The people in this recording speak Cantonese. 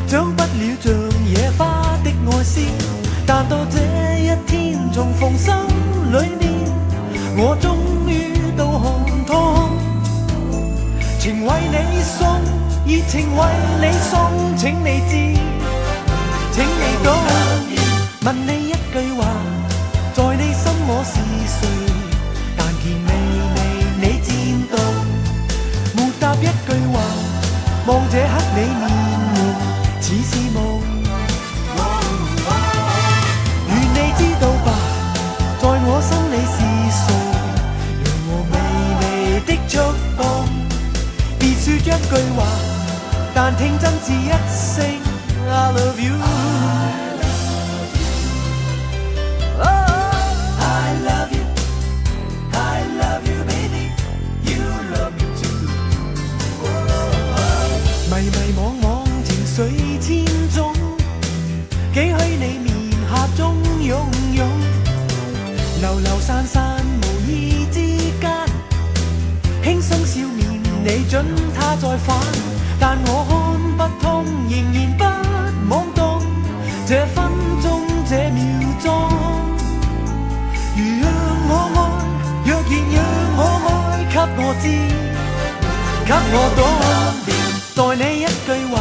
長不了像野花的愛詩，但到這一天重逢心裏面，我終於都看通，情為你送，熱情為你送，請你知，請你懂。問你一句話，在你心我是誰？但見你漸凍，沒答一句話，望這刻你面容似是夢。願你知道吧，在我心裏是誰？讓我微微的觸動，別說一句話，但聽真摯一聲 I love you。迷迷惘惘情緒千種，幾許你面頰中湧湧，流流散散無意之間，輕鬆笑面你准他再返，但我看不通，仍然不妄動，這分鐘這秒鐘，如讓我愛，若然讓我愛，給我知，給我懂。待你一句話，